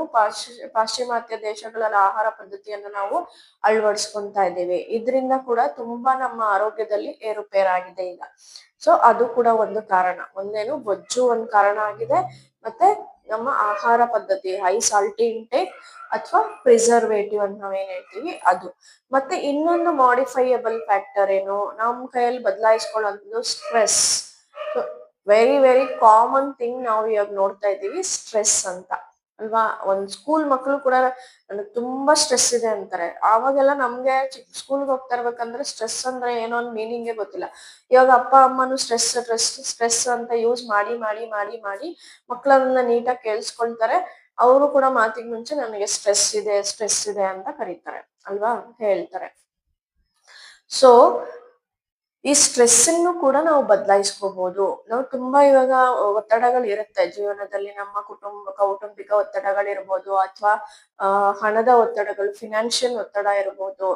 ಪಾಶ್ಚಿಮಾತ್ಯ ದೇಶಗಳ ಆಹಾರ ಪದ್ಧತಿಯನ್ನು ನಾವು ಅಳವಡಿಸ್ಕೊಂತಾ ಇದ್ದೀವಿ. ಇದರಿಂದ ಕೂಡ ತುಂಬಾ ನಮ್ಮ ಆರೋಗ್ಯದಲ್ಲಿ ಏರುಪೇರಾಗಿದೆ ಈಗ. ಸೊ ಅದು ಕೂಡ ಒಂದು ಕಾರಣ. ಒಂದೇನು ಬೊಜ್ಜು ಒಂದ್ ಕಾರಣ ಆಗಿದೆ, ಮತ್ತೆ ನಮ್ಮ ಆಹಾರ ಪದ್ಧತಿ ಹೈ ಸಾಲ್ಟಿ ಇಂಟೇಕ್ ಅಥವಾ ಪ್ರಿಸರ್ವೇಟಿವ್ ಅಂತ ನಾವ್ ಏನ್ ಹೇಳ್ತೀವಿ ಅದು. ಮತ್ತೆ ಇನ್ನೊಂದು ಮಾಡಿಫೈಯಬಲ್ ಫ್ಯಾಕ್ಟರ್ ಏನು, ನಮ್ ಕೈಯಲ್ಲಿ ಬದಲಾಯಿಸ್ಕೊಳ್ಳೋದು stress. Very very common thing ನಾವು ಇವಾಗ ನೋಡ್ತಾ ಇದ್ದೀವಿ, ಸ್ಟ್ರೆಸ್ ಅಂತ ಅಲ್ವಾ? ಒಂದ್ ಸ್ಕೂಲ್ ಮಕ್ಳು ಕೂಡ ನನಗ್ ತುಂಬಾ ಸ್ಟ್ರೆಸ್ ಇದೆ ಅಂತಾರೆ. ಆವಾಗೆಲ್ಲ ನಮ್ಗೆ ಸ್ಕೂಲ್ಗೆ ಹೋಗ್ತಾ ಇರ್ಬೇಕಂದ್ರೆ ಸ್ಟ್ರೆಸ್ ಅಂದ್ರೆ ಏನೋ ಒಂದ್ ಮೀನಿಂಗೇ ಗೊತ್ತಿಲ್ಲ. ಇವಾಗ ಅಪ್ಪ ಅಮ್ಮನು ಸ್ಟ್ರೆಸ್ ಸ್ಟ್ರೆಸ್ ಸ್ಟ್ರೆಸ್ ಅಂತ ಯೂಸ್ ಮಾಡಿ ಮಾಡಿ ಮಾಡಿ ಮಾಡಿ ಮಕ್ಳನ್ನ ನೀಟಾಗಿ ಕೇಳಿಸ್ಕೊಳ್ತಾರೆ. ಅವರು ಕೂಡ ಮಾತಿಗೆ ಮುಂಚೆ ನನಗೆ ಸ್ಟ್ರೆಸ್ ಇದೆ ಅಂತ ಕರೀತಾರೆ ಅಲ್ವಾ, ಹೇಳ್ತಾರೆ. ಸೊ ಈ ಸ್ಟ್ರೆಸ್ ಅನ್ನು ಕೂಡ ನಾವು ಬದಲಾಯಿಸ್ಕೋಬಹುದು. ನಾವು ತುಂಬಾ ಇವಾಗ ಒತ್ತಡಗಳು ಇರುತ್ತೆ ಜೀವನದಲ್ಲಿ, ನಮ್ಮ ಕೌಟುಂಬಿಕ ಒತ್ತಡಗಳಿರ್ಬೋದು, ಅಥವಾ ಹಣದ ಒತ್ತಡಗಳು, ಫಿನಾನ್ಷಿಯಲ್ ಒತ್ತಡ ಇರ್ಬೋದು,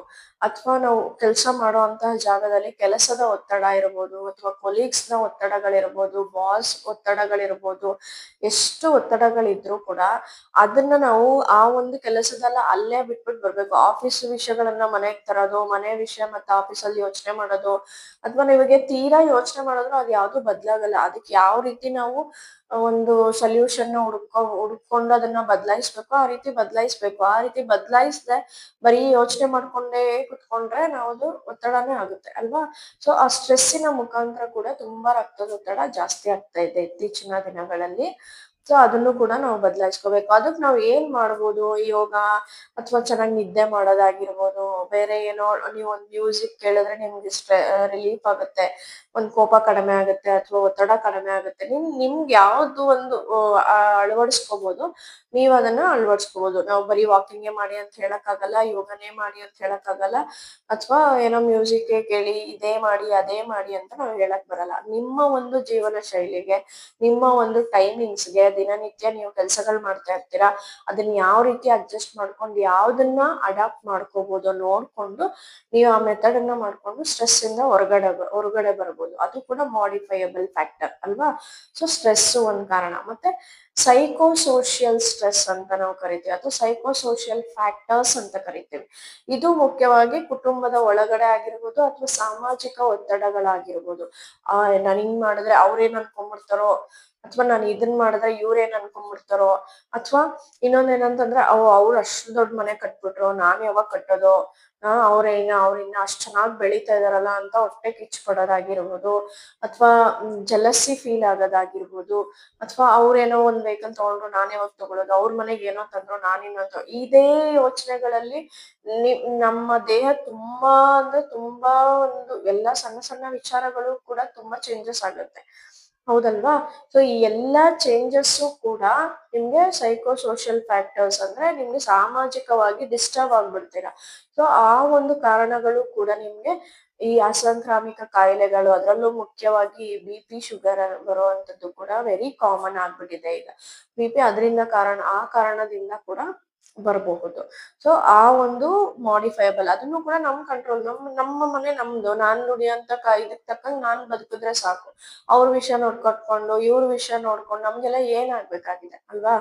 ಅಥವಾ ನಾವು ಕೆಲಸ ಮಾಡುವಂತಹ ಜಾಗದಲ್ಲಿ ಕೆಲಸದ ಒತ್ತಡ ಇರ್ಬೋದು, ಅಥವಾ ಕೊಲೀಗ್ಸ್ ನ ಒತ್ತಡಗಳಿರ್ಬೋದು, ಬಾಸ್ ಒತ್ತಡಗಳಿರ್ಬೋದು. ಎಷ್ಟು ಒತ್ತಡಗಳಿದ್ರು ಕೂಡ ಅದನ್ನ ನಾವು ಆ ಒಂದು ಕೆಲಸದಲ್ಲ ಅಲ್ಲೇ ಬಿಟ್ಬಿಟ್ಟು ಬರ್ಬೇಕು. ಆಫೀಸ್ ವಿಷಯಗಳನ್ನ ಮನೆಗ್ ತರೋದು, ಮನೆ ವಿಷಯ ಮತ್ತೆ ಆಫೀಸಲ್ಲಿ ಯೋಚನೆ ಮಾಡೋದು, ಅಥವಾ ನಿಮಗೆ ತೀರಾ ಯೋಚನೆ ಮಾಡಿದ್ರು ಅದ್ ಯಾವ್ದು ಬದ್ಲಾಗಲ್ಲ. ಅದಕ್ಕೆ ಯಾವ ರೀತಿ ನಾವು ಒಂದು ಸೊಲ್ಯೂಷನ್ ಹುಡ್ಕೊಂಡು ಅದನ್ನ ಬದಲಾಯಿಸ್ಬೇಕು, ಆ ರೀತಿ ಬದಲಾಯಿಸ್ಬೇಕು. ಆ ರೀತಿ ಬದಲಾಯಿಸದೆ ಬರೀ ಯೋಚನೆ ಮಾಡ್ಕೊಂಡೇ ಕುತ್ಕೊಂಡ್ರೆ ನಾವು ಒತ್ತಡನೇ ಆಗುತ್ತೆ ಅಲ್ವಾ? ಸೊ ಆ ಸ್ಟ್ರೆಸ್ಸಿನ ಮುಖಾಂತರ ಕೂಡ ತುಂಬಾ ರಕ್ತದೊತ್ತಡ ಜಾಸ್ತಿ ಆಗ್ತಾ ಇದೆ ಇತ್ತೀಚಿನ ದಿನಗಳಲ್ಲಿ. ಸೊ ಅದನ್ನು ಕೂಡ ನಾವು ಬದಲಾಯಿಸ್ಕೋಬೇಕು. ಅದಕ್ಕೆ ನಾವ್ ಏನ್ ಮಾಡ್ಬೋದು, ಯೋಗ, ಅಥವಾ ಚೆನ್ನಾಗಿ ನಿದ್ದೆ ಮಾಡೋದಾಗಿರ್ಬೋದು, ಬೇರೆ ಏನೋ ನೀವು ಒಂದ್ ಮ್ಯೂಸಿಕ್ ಕೇಳಿದ್ರೆ ನಿಮ್ಗೆ ರಿಲೀಫ್ ಆಗುತ್ತೆ, ಒಂದ್ ಕೋಪ ಕಡಿಮೆ ಆಗುತ್ತೆ, ಅಥವಾ ಒತ್ತಡ ಕಡಿಮೆ ಆಗುತ್ತೆ. ನಿಮ್ಗೆ ಯಾವ್ದು ಒಂದು ಅಳವಡಿಸ್ಕೋಬಹುದು, ನೀವ್ ಅದನ್ನ ಅಳವಡಿಸ್ಕೋಬಹುದು. ನಾವು ಬರೀ ವಾಕಿಂಗೇ ಮಾಡಿ ಅಂತ ಹೇಳಕ್ ಆಗಲ್ಲ, ಯೋಗನೇ ಮಾಡಿ ಅಂತ ಹೇಳಕ್ ಆಗಲ್ಲ, ಅಥವಾ ಏನೋ ಮ್ಯೂಸಿಕ್ ಕೇಳಿ ಇದೇ ಮಾಡಿ ಅದೇ ಮಾಡಿ ಅಂತ ನಾವ್ ಹೇಳಕ್ ಬರಲ್ಲ. ನಿಮ್ಮ ಒಂದು ಜೀವನ ಶೈಲಿಗೆ, ನಿಮ್ಮ ಒಂದು ಟೈಮಿಂಗ್ಸ್ಗೆ, ದಿನನಿತ್ಯ ನೀವು ಕೆಲ್ಸಗಳು ಮಾಡ್ತಾ ಇರ್ತೀರಾ, ಅದನ್ನ ಯಾವ ರೀತಿ ಅಡ್ಜಸ್ಟ್ ಮಾಡ್ಕೊಂಡು ಯಾವ್ದನ್ನ ಅಡಾಪ್ಟ್ ಮಾಡ್ಕೋಬಹುದು ನೋಡ್ಕೊಂಡು ನೀವು ಆ ಮೆಥಡ್ ಅನ್ನ ಮಾಡ್ಕೊಂಡು ಸ್ಟ್ರೆಸ್ ಇಂದ ಹೊರಗಡೆ ಬರ್ಬೋದು. ಅದು ಕೂಡ ಮಾಡಿಫೈಯಬಲ್ ಫ್ಯಾಕ್ಟರ್ ಅಲ್ವಾ? ಸೊ ಸ್ಟ್ರೆಸ್ ಒಂದ್ ಕಾರಣ. ಮತ್ತೆ ಸೈಕೋಸೋಷಿಯಲ್ ಸ್ಟ್ರೆಸ್ ಅಂತ ನಾವು ಕರಿತೀವಿ, ಅಥವಾ ಸೈಕೋಸೋಷಿಯಲ್ ಫ್ಯಾಕ್ಟರ್ಸ್ ಅಂತ ಕರಿತೀವಿ. ಇದು ಮುಖ್ಯವಾಗಿ ಕುಟುಂಬದ ಒಳಗಡೆ ಆಗಿರ್ಬೋದು, ಅಥವಾ ಸಾಮಾಜಿಕ ಒತ್ತಡಗಳಾಗಿರ್ಬೋದು. ನಾನ್ ಹಿಂಗ್ ಮಾಡಿದ್ರೆ ಅವ್ರೇನ್ ಅನ್ಕೊಂಡ್ಬಿಡ್ತಾರೋ, ಅಥವಾ ನಾನು ಇದನ್ ಮಾಡಿದ್ರೆ ಇವ್ರೇನ್ ಅನ್ಕೊಂಡ್ಬಿಡ್ತಾರೋ, ಅಥವಾ ಇನ್ನೊಂದೇನಂತಂದ್ರೆ ಅವ್ರು ಅಷ್ಟು ದೊಡ್ಡ ಮನೆ ಕಟ್ಬಿಟ್ರು, ನಾನ್ ಯಾವಾಗ ಕಟ್ಟೋದು, ಅವ್ರಿನ್ನ ಅಷ್ಟ್ ಚೆನ್ನಾಗ್ ಬೆಳೀತಾ ಇದಾರಲ್ಲ ಅಂತ ಹೊಟ್ಟೆ ಕಿಚ್ಚ್ ಪಡೋದಾಗಿರ್ಬೋದು, ಅಥವಾ ಜಲಸಿ ಫೀಲ್ ಆಗೋದಾಗಿರ್ಬೋದು, ಅಥವಾ ಅವ್ರೇನೋ ಒಂದ್ ವೆಹಿಕಲ್ ತಗೊಂಡ್ರು ನಾನ್ ಯಾವಾಗ ತಗೊಳ್ಳೋದು, ಅವ್ರ ಮನೆಗೆ ಏನೋ ತಂದ್ರು ಇದೇ ಯೋಚನೆಗಳಲ್ಲಿ ನಮ್ಮ ದೇಹ ತುಂಬಾ ಅಂದ್ರೆ ತುಂಬಾ ಒಂದು ಎಲ್ಲಾ ಸಣ್ಣ ಸಣ್ಣ ವಿಚಾರಗಳು ಕೂಡ ತುಂಬಾ ಚೇಂಜಸ್ ಆಗುತ್ತೆ, ಹೌದಲ್ವಾ? ಸೊ ಈ ಎಲ್ಲಾ ಚೇಂಜಸ್ ಕೂಡ ನಿಮ್ಗೆ ಸೈಕೋ ಸೋಷಿಯಲ್ ಫ್ಯಾಕ್ಟರ್ಸ್, ಅಂದ್ರೆ ನಿಮ್ಗೆ ಸಾಮಾಜಿಕವಾಗಿ ಡಿಸ್ಟರ್ಬ್ ಆಗ್ಬಿಡ್ತೀರಾ. ಸೊ ಆ ಒಂದು ಕಾರಣಗಳು ಕೂಡ ನಿಮ್ಗೆ ಈ ಅಸಾಂಕ್ರಾಮಿಕ ಕಾಯಿಲೆಗಳು, ಅದರಲ್ಲೂ ಮುಖ್ಯವಾಗಿ BP, ಶುಗರ್ ಬರುವಂತದ್ದು ಕೂಡ ವೆರಿ ಕಾಮನ್ ಆಗ್ಬಿಟ್ಟಿದೆ ಈಗ. BP ಅದರಿಂದ ಆ ಕಾರಣದಿಂದ ಕೂಡ ಬರಬಹುದು. ಸೊ ಆ ಒಂದು ಮಾಡಿಫೈಯಬಲ್, ಅದನ್ನು ಕೂಡ ನಮ್ ಕಂಟ್ರೋಲ್, ನಮ್ಮ ಮನೆ ನಮ್ದು, ನಾನ್ ನುಡಿಯಂತ ಇದಕ್ ತಕ್ಕಂಗ್ ನಾನ್ ಬದುಕಿದ್ರೆ ಸಾಕು. ಅವ್ರ ವಿಷಯ ನೋಡ್ಕೊಟ್ಕೊಂಡು ಇವ್ರ ವಿಷಯ ನೋಡ್ಕೊಂಡು ನಮ್ಗೆಲ್ಲ ಏನಾಗ್ಬೇಕಾಗಿದೆ ಅಲ್ವಾ?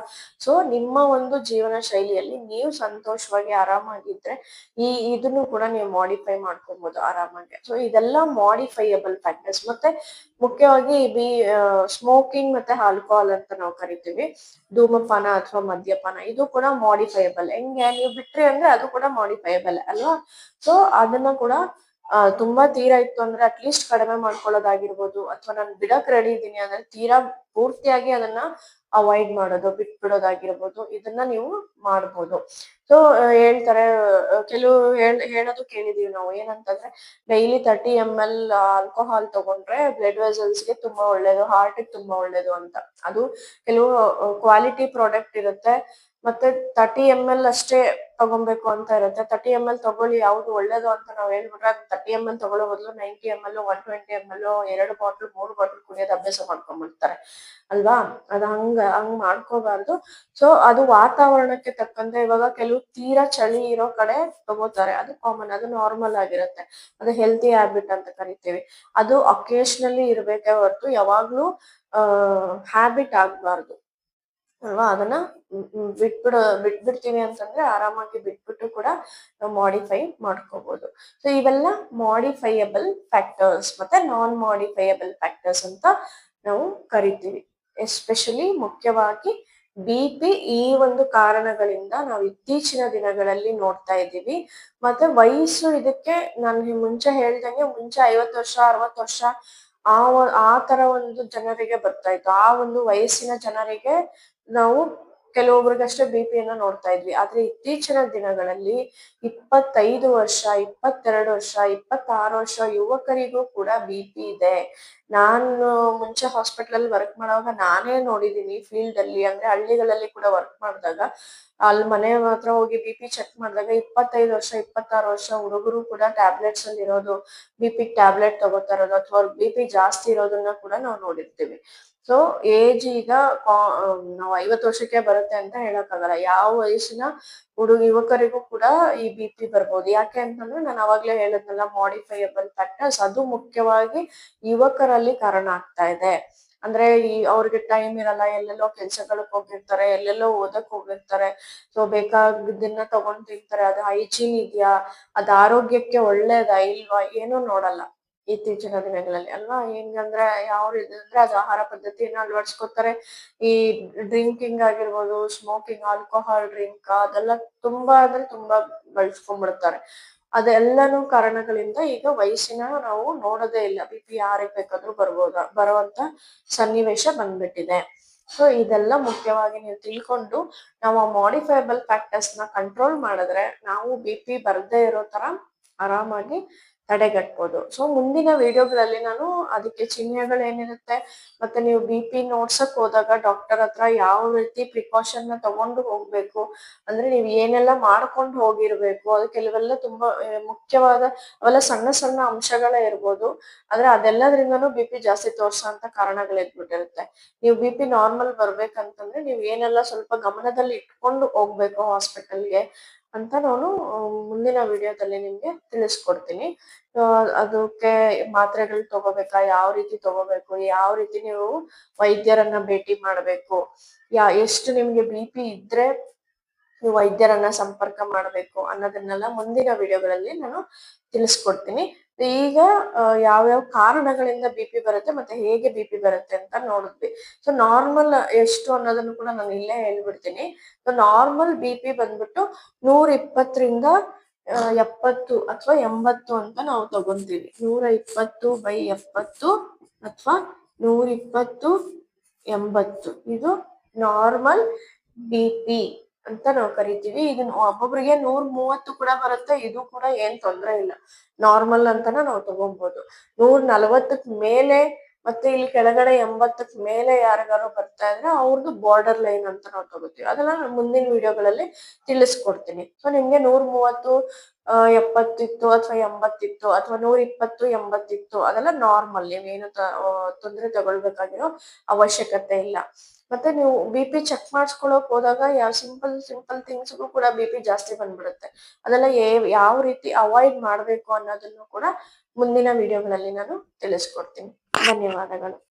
ಸೊ ನಿಮ್ಮ ಒಂದು ಜೀವನ ಶೈಲಿಯಲ್ಲಿ ನೀವು ಸಂತೋಷವಾಗಿ ಆರಾಮಾಗಿದ್ರೆ ಇದನ್ನು ಕೂಡ ನೀವು ಮಾಡಿಫೈ ಮಾಡ್ಕೊಬಹುದು ಆರಾಮಾಗಿ. ಸೊ ಇದೆಲ್ಲ ಮಾಡಿಫೈಯಬಲ್ ಫ್ಯಾಕ್ಟರ್ಸ್. ಮತ್ತೆ ಮುಖ್ಯವಾಗಿ ಸ್ಮೋಕಿಂಗ್ ಮತ್ತೆ ಆಲ್ಕೋಹಾಲ್ ಅಂತ ನಾವು ಕರಿತೀವಿ, ಧೂಮಪಾನ ಅಥವಾ ಮದ್ಯಪಾನ, ಇದು ಕೂಡ ಮಾಡಿಫೈಯಬಲ್. ಹೆಂಗೆ ನೀವು ಬಿಟ್ರಿ ಅಂದ್ರೆ ಅದು ಕೂಡ ಮಾಡಿಫೈಯಬಲ್ ಅಲ್ವಾ? ಸೊ ಅದನ್ನ ಕೂಡ ತುಂಬಾ ತೀರಾ ಇತ್ತು ಅಂದ್ರೆ ಅಟ್ಲೀಸ್ಟ್ ಕಡಿಮೆ ಮಾಡ್ಕೊಳ್ಳೋದಾಗಿರ್ಬೋದು, ಅಥವಾ ನಾನು ಬಿಡಕ್ ರೆಡಿ ಇದೀನಿ ಅಂದ್ರೆ ತೀರಾ ಪೂರ್ತಿಯಾಗಿ ಅದನ್ನ ಅವಾಯ್ಡ್ ಮಾಡೋದು, ಬಿಟ್ಬಿಡೋದಾಗಿರ್ಬೋದು, ಇದನ್ನ ನೀವು ಮಾಡ್ಬೋದು. ಸೊ ಹೇಳ್ತಾರೆ, ಕೆಲವು ಹೇಳೋದು ಕೇಳಿದೀವಿ ನಾವು, ಏನಂತಂದ್ರೆ ಡೈಲಿ 30 ml ಆಲ್ಕೋಹಾಲ್ ತಗೊಂಡ್ರೆ ಬ್ಲಡ್ ವೆಸಲ್ಸ್ಗೆ ತುಂಬಾ ಒಳ್ಳೇದು, ಹಾರ್ಟ್ ತುಂಬಾ ಒಳ್ಳೇದು ಅಂತ. ಅದು ಕೆಲವು ಕ್ವಾಲಿಟಿ ಪ್ರಾಡಕ್ಟ್ ಇರುತ್ತೆ, ಮತ್ತೆ 30 ml ಅಷ್ಟೇ ತಗೊಬೇಕು ಅಂತ ಇರುತ್ತೆ. 30 ml ತಗೊಳ್ಳಿ, ಯಾವ್ದು ಒಳ್ಳೇದು ಅಂತ ನಾವ್ ಹೇಳ್ಬಿಟ್ರೆ ಅದು 30 ml ತಗೊಳ್ಳೋ ಬದಲು 90 ml 120 ml 2 ಬಾಟಲ್ 3 ಬಾಟಲ್ ಕುಡಿಯೋದು ಅಭ್ಯಾಸ ಮಾಡ್ಕೊಂಡ್ಬಿಡ್ತಾರೆ ಅಲ್ವಾ? ಹಂಗ್ ಮಾಡ್ಕೋಬಾರ್ದು. ಸೊ ಅದು ವಾತಾವರಣಕ್ಕೆ ತಕ್ಕಂತೆ, ಇವಾಗ ಕೆಲವು ತೀರಾ ಚಳಿ ಇರೋ ಕಡೆ ತಗೋತಾರೆ, ಅದು ಕಾಮನ್, ಅದು ನಾರ್ಮಲ್ ಆಗಿರುತ್ತೆ, ಅದು ಹೆಲ್ತಿ ಹ್ಯಾಬಿಟ್ ಅಂತ ಕರಿತೀವಿ. ಅದು ಅಕೇಶನಲಿ ಇರ್ಬೇಕೇ ಹೊರತು ಯಾವಾಗ್ಲೂ ಹ್ಯಾಬಿಟ್ ಆಗ್ಬಾರ್ದು ಅಲ್ವಾ? ಅದನ್ನ ಬಿಟ್ಬಿಡ್ತೀವಿ ಅಂತಂದ್ರೆ ಆರಾಮಾಗಿ ಬಿಟ್ಬಿಟ್ಟು ಕೂಡ ನಾವು ಮಾಡಿಫೈ ಮಾಡ್ಕೋಬಹುದು. ಸೊ ಇವೆಲ್ಲ ಮಾಡಿಫೈಯಬಲ್ ಫ್ಯಾಕ್ಟರ್ಸ್ ಮತ್ತೆ ನಾನ್ ಮಾಡಿಫೈಯಬಲ್ ಫ್ಯಾಕ್ಟರ್ಸ್ ಅಂತ ನಾವು ಕರಿತೀವಿ. ಎಸ್ಪೆಷಲಿ ಮುಖ್ಯವಾಗಿ BP ಈ ಒಂದು ಕಾರಣಗಳಿಂದ ನಾವು ಇತ್ತೀಚಿನ ದಿನಗಳಲ್ಲಿ ನೋಡ್ತಾ ಇದ್ದೀವಿ. ಮತ್ತೆ ವಯಸ್ಸು ಇದಕ್ಕೆ ನಾನು ಮುಂಚೆ ಹೇಳ್ದಂಗೆ, ಮುಂಚೆ 50 ವರ್ಷ 60 ವರ್ಷ ಆ ತರ ಒಂದು ಜನರಿಗೆ ಬರ್ತಾ ಇತ್ತು, ಆ ಒಂದು ವಯಸ್ಸಿನ ಜನರಿಗೆ ನಾವು ಕೆಲವೊಬ್ರಿಗಷ್ಟೇ BP ನೋಡ್ತಾ ಇದ್ವಿ. ಆದ್ರೆ ಇತ್ತೀಚಿನ ದಿನಗಳಲ್ಲಿ 25 ವರ್ಷ 22 ವರ್ಷ 26 ವರ್ಷ ಯುವಕರಿಗೂ ಕೂಡ BP ಇದೆ. ನಾನು ಮುಂಚೆ ಹಾಸ್ಪಿಟಲ್ ಅಲ್ಲಿ ವರ್ಕ್ ಮಾಡುವಾಗ ನಾನೇ ನೋಡಿದೀನಿ ಫೀಲ್ಡ್ ಅಲ್ಲಿ, ಅಂದ್ರೆ ಹಳ್ಳಿಗಳಲ್ಲಿ ಕೂಡ ವರ್ಕ್ ಮಾಡಿದಾಗ ಅಲ್ಲಿ ಮನೆ ಹತ್ರ ಹೋಗಿ BP ಚೆಕ್ ಮಾಡಿದಾಗ 25 ವರ್ಷ 26 ವರ್ಷ ಹುಡುಗರು ಕೂಡ ಟ್ಯಾಬ್ಲೆಟ್ಸ್ ಅಲ್ಲಿ ಇರೋದು, BP ಟ್ಯಾಬ್ಲೆಟ್ ತಗೋತಾ ಇರೋದು, ಅಥವಾ BP ಜಾಸ್ತಿ ಇರೋದನ್ನ ಕೂಡ ನಾವು ನೋಡಿರ್ತೀವಿ. ಸೊ ಏಜ್ ಈಗ ನಾವು 50 ವರ್ಷಕ್ಕೆ ಬರುತ್ತೆ ಅಂತ ಹೇಳಕ್ಕಾಗಲ್ಲ. ಯಾವ ವಯಸ್ಸಿನ ಯುವಕರಿಗೂ ಕೂಡ ಈ BP ಬರ್ಬೋದು. ಯಾಕೆ ಅಂತಂದ್ರೆ ನಾನು ಅವಾಗ್ಲೇ ಹೇಳದ್ನಲ್ಲ, ಮಾಡಿಫೈಯಬಲ್ ಫ್ಯಾಕ್ಟರ್ಸ್, ಅದು ಮುಖ್ಯವಾಗಿ ಯುವಕರಲ್ಲಿ ಕಾರಣ ಆಗ್ತಾ ಇದೆ. ಅಂದ್ರೆ ಅವ್ರಿಗೆ ಟೈಮ್ ಇರಲ್ಲ, ಎಲ್ಲೆಲ್ಲೋ ಕೆಲ್ಸಗಳಿಗೆ ಹೋಗಿರ್ತಾರೆ, ಎಲ್ಲೆಲ್ಲೋ ಓದಕ್ ಹೋಗಿರ್ತಾರೆ. ಸೊ ಬೇಕಾಗಿದ್ದನ್ನ ತಗೊಂಡ್ ತಿಂತಾರೆ, ಅದು ಹೈಜೀನ್ ಇದೆಯಾ, ಅದ್ ಆರೋಗ್ಯಕ್ಕೆ ಒಳ್ಳೇದಾ ಇಲ್ವಾ ಏನೂ ನೋಡಲ್ಲ ಇತ್ತೀಚಿನ ದಿನಗಳಲ್ಲಿ ಅಲ್ವಾ? ಹೆಂಗಂದ್ರೆ ಅಂದ್ರೆ ಅದು ಆಹಾರ ಪದ್ಧತಿಯನ್ನ ಅಳವಡಿಸ್ಕೊತಾರೆ. ಈ ಡ್ರಿಂಕಿಂಗ್ ಆಗಿರ್ಬೋದು, ಸ್ಮೋಕಿಂಗ್, ಆಲ್ಕೋಹಾಲ್ ಡ್ರಿಂಕ್ ಅದೆಲ್ಲ ತುಂಬಾ ಅಂದ್ರೆ ತುಂಬಾ ಬಳಸ್ಕೊಂಡ್ಬಿಡ್ತಾರೆ. ಅದೆಲ್ಲನೂ ಕಾರಣಗಳಿಂದ ಈಗ ವಯಸ್ಸಿನ ನಾವು ನೋಡೋದೇ ಇಲ್ಲ, BP ಯಾರಿಗ್ ಬೇಕಾದ್ರೂ ಬರುವಂತ ಸನ್ನಿವೇಶ ಬಂದ್ಬಿಟ್ಟಿದೆ. ಸೊ ಇದೆಲ್ಲ ಮುಖ್ಯವಾಗಿ ನೀವು ತಿಳ್ಕೊಂಡು ನಾವು ಮಾಡಿಫೈಯಬಲ್ ಫ್ಯಾಕ್ಟರ್ಸ್ ನ ಕಂಟ್ರೋಲ್ ಮಾಡಿದ್ರೆ ನಾವು BP ಬರ್ದೇ ಇರೋ ತರ ಆರಾಮಾಗಿ ತಡೆಗಟ್ಬೋದು. ಸೊ ಮುಂದಿನ ವಿಡಿಯೋಗಳಲ್ಲಿ ನಾನು ಅದಕ್ಕೆ ಚಿಹ್ನೆಗಳು ಏನಿರುತ್ತೆ, ಮತ್ತೆ ನೀವು BP ನೋಡ್ಸಕ್ ಹೋದಾಗ ಡಾಕ್ಟರ್ ಹತ್ರ ಯಾವ ರೀತಿ ಪ್ರಿಕಾಷನ್ ನ ತಗೊಂಡು ಹೋಗ್ಬೇಕು, ಅಂದ್ರೆ ನೀವು ಏನೆಲ್ಲ ಮಾಡ್ಕೊಂಡು ಹೋಗಿರ್ಬೇಕು, ಅದು ಕೆಲವೆಲ್ಲ ತುಂಬಾ ಮುಖ್ಯವಾದ, ಅವೆಲ್ಲ ಸಣ್ಣ ಸಣ್ಣ ಅಂಶಗಳೇ ಇರ್ಬೋದು, ಆದ್ರೆ ಅದೆಲ್ಲದ್ರಿಂದನೂ BP ಜಾಸ್ತಿ ತೋರ್ಸೋಂತ ಕಾರಣಗಳು ಇದ್ಬಿಟ್ಟಿರುತ್ತೆ. ನೀವು BP ನಾರ್ಮಲ್ ಬರ್ಬೇಕಂತಂದ್ರೆ ನೀವು ಏನೆಲ್ಲ ಸ್ವಲ್ಪ ಗಮನದಲ್ಲಿ ಇಟ್ಕೊಂಡು ಹೋಗ್ಬೇಕು ಹಾಸ್ಪಿಟಲ್ಗೆ ಅಂತ ನಾನು ಮುಂದಿನ ವಿಡಿಯೋದಲ್ಲಿ ನಿಮ್ಗೆ ತಿಳಿಸ್ಕೊಡ್ತೀನಿ. ಅದಕ್ಕೆ ಮಾತ್ರೆಗಳು ತಗೋಬೇಕಾ, ಯಾವ ರೀತಿ ತಗೋಬೇಕು, ಯಾವ ರೀತಿ ನೀವು ವೈದ್ಯರನ್ನ ಭೇಟಿ ಮಾಡ್ಬೇಕು, ಎಷ್ಟು ನಿಮ್ಗೆ BP ಇದ್ರೆ ನೀವು ವೈದ್ಯರನ್ನ ಸಂಪರ್ಕ ಮಾಡ್ಬೇಕು ಅನ್ನೋದನ್ನೆಲ್ಲ ಮುಂದಿನ ವಿಡಿಯೋಗಳಲ್ಲಿ ನಾನು ತಿಳಿಸ್ಕೊಡ್ತೀನಿ. ಈಗ ಯಾವ್ಯಾವ ಕಾರಣಗಳಿಂದ ಬಿ-ಪಿ ಬರುತ್ತೆ ಮತ್ತೆ ಹೇಗೆ ಬಿ-ಪಿ ಬರುತ್ತೆ ಅಂತ ನೋಡಿದ್ವಿ. ಸೊ ನಾರ್ಮಲ್ ಎಷ್ಟು ಅನ್ನೋದನ್ನು ಕೂಡ ನಾನು ಇಲ್ಲೇ ಹೇಳ್ಬಿಡ್ತೀನಿ. ಸೊ ನಾರ್ಮಲ್ ಬಿ-ಪಿ ಬಂದ್ಬಿಟ್ಟು 120ರಿಂದ 70 ಅಥವಾ 80 ಅಂತ ನಾವು ತಗೊಂತೀವಿ. 120/70 ಅಥವಾ 120/80 ಇದು ನಾರ್ಮಲ್ ಬಿ-ಪಿ ಅಂತ ನಾವು ಕರಿತೀವಿ. ಇದನ್ನ ಒಬ್ಬೊಬ್ರಿಗೆ 130 ಕೂಡ ಬರುತ್ತೆ. ಇದು ಕೂಡ ಏನ್ ತೊಂದ್ರೆ ಇಲ್ಲ, ನಾರ್ಮಲ್ ಅಂತಾನ ನಾವು ತಗೊಬಹುದು. 140ಕ್ ಮೇಲೆ ಮತ್ತೆ ಇಲ್ಲಿ ಕೆಳಗಡೆ 80ಕ್ ಮೇಲೆ ಯಾರಿಗಾರು ಬರ್ತಾ ಇದ್ರೆ ಅವ್ರದ್ದು ಬಾರ್ಡರ್ ಲೈನ್ ಅಂತ ನಾವು ತಗೋತೀವಿ. ಅದನ್ನ ನಾನು ಮುಂದಿನ ವಿಡಿಯೋಗಳಲ್ಲಿ ತಿಳಿಸ್ಕೊಡ್ತೀನಿ. ಸೊ ನಿಮ್ಗೆ 130 70 ಇತ್ತು ಅಥವಾ 80 ಇತ್ತು ಅಥವಾ 120 80 ಇತ್ತು, ಅದೆಲ್ಲ ನಾರ್ಮಲ್, ನೀವೇನು ತೊಂದ್ರೆ ತಗೊಳ್ಬೇಕಾಗಿರೋ ಅವಶ್ಯಕತೆ ಇಲ್ಲ. ಮತ್ತೆ ನೀವು ಬಿ-ಪಿ ಚೆಕ್ ಮಾಡಿಸ್ಕೊಳಕ್ ಹೋದಾಗ ಯಾವ ಸಿಂಪಲ್ ಥಿಂಗ್ಸ್ಗೂ ಕೂಡ ಬಿ-ಪಿ ಜಾಸ್ತಿ ಬಂದ್ಬಿಡುತ್ತೆ. ಅದೆಲ್ಲ ಯಾವ ರೀತಿ ಅವಾಯ್ಡ್ ಮಾಡ್ಬೇಕು ಅನ್ನೋದನ್ನು ಕೂಡ ಮುಂದಿನ ವಿಡಿಯೋಗಳಲ್ಲಿ ನಾನು ತಿಳಿಸ್ಕೊಡ್ತೀನಿ. ಧನ್ಯವಾದಗಳು.